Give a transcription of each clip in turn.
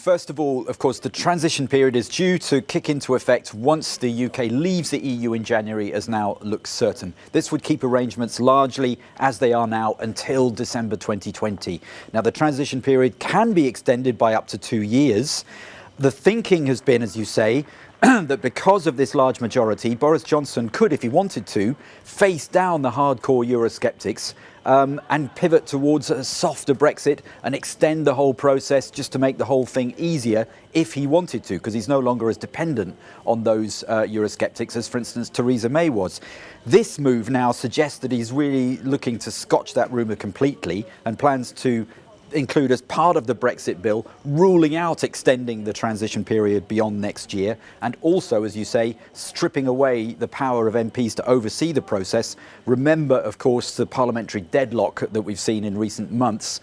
First of all, of course, the transition period is due to kick into effect once the UK leaves the EU in January, as now looks certain. This would keep arrangements largely as they are now until December 2020. Now, the transition period can be extended by up to 2 years. The thinking has been, as you say, that because of this large majority, Boris Johnson could, if he wanted to, face down the hardcore Eurosceptics and pivot towards a softer Brexit and extend the whole process just to make the whole thing easier if he wanted to, because he's no longer as dependent on those Eurosceptics as, for instance, Theresa May was. This move now suggests that he's really looking to scotch that rumour completely and plans to include as part of the Brexit bill, ruling out extending the transition period beyond next year, and also, as you say, stripping away the power of MPs to oversee the process. Remember, of course, the parliamentary deadlock that we've seen in recent months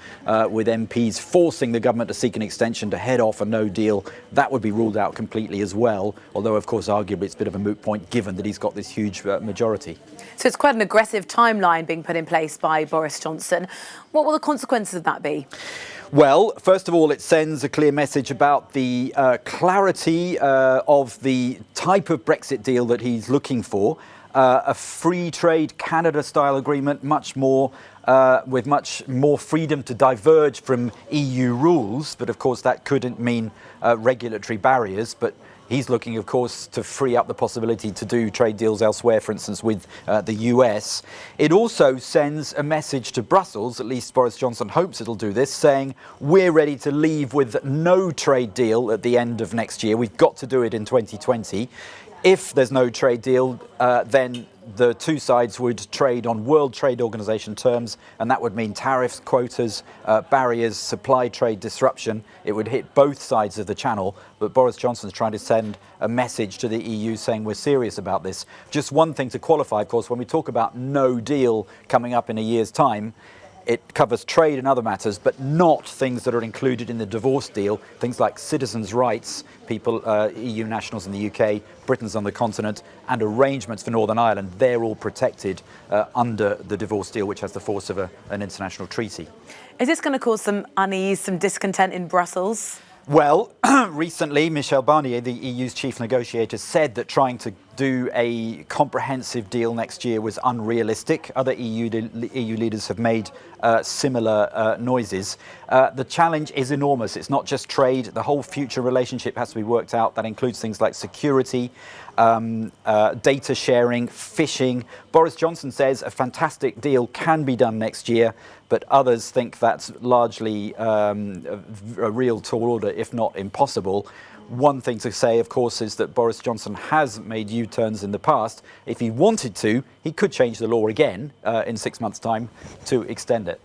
with MPs forcing the government to seek an extension to head off a no deal. That would be ruled out completely as well, although, of course, arguably it's a bit of a moot point given that he's got this huge majority. So it's quite an aggressive timeline being put in place by Boris Johnson. What will the consequences of that be? Well, first of all, it sends a clear message about the clarity of the type of Brexit deal that he's looking for. A free trade Canada-style agreement, with much more freedom to diverge from EU rules. But of course, that couldn't mean regulatory barriers. But he's looking, of course, to free up the possibility to do trade deals elsewhere, for instance, with the US. It also sends a message to Brussels, at least Boris Johnson hopes it'll do this, saying we're ready to leave with no trade deal at the end of next year. We've got to do it in 2020. If there's no trade deal, then the two sides would trade on World Trade Organization terms, and that would mean tariffs, quotas, barriers, supply trade disruption. It would hit both sides of the channel, but Boris Johnson's trying to send a message to the EU saying we're serious about this. Just one thing to qualify, of course, when we talk about no deal coming up in a year's time, it covers trade and other matters, but not things that are included in the divorce deal, things like citizens' rights, people, EU nationals in the UK, Britons on the continent, and arrangements for Northern Ireland. They're all protected under the divorce deal, which has the force of an international treaty. Is this going to cause some unease, some discontent in Brussels? Well, recently, Michel Barnier, the EU's chief negotiator, said that trying to do a comprehensive deal next year was unrealistic. Other EU leaders have made similar noises. The challenge is enormous. It's not just trade. The whole future relationship has to be worked out. That includes things like security, data sharing, fishing. Boris Johnson says a fantastic deal can be done next year, but others think that's largely a real tall order, if not impossible. One thing to say, of course, is that Boris Johnson has made U-turns in the past. If he wanted to, he could change the law again in 6 months' time to extend it.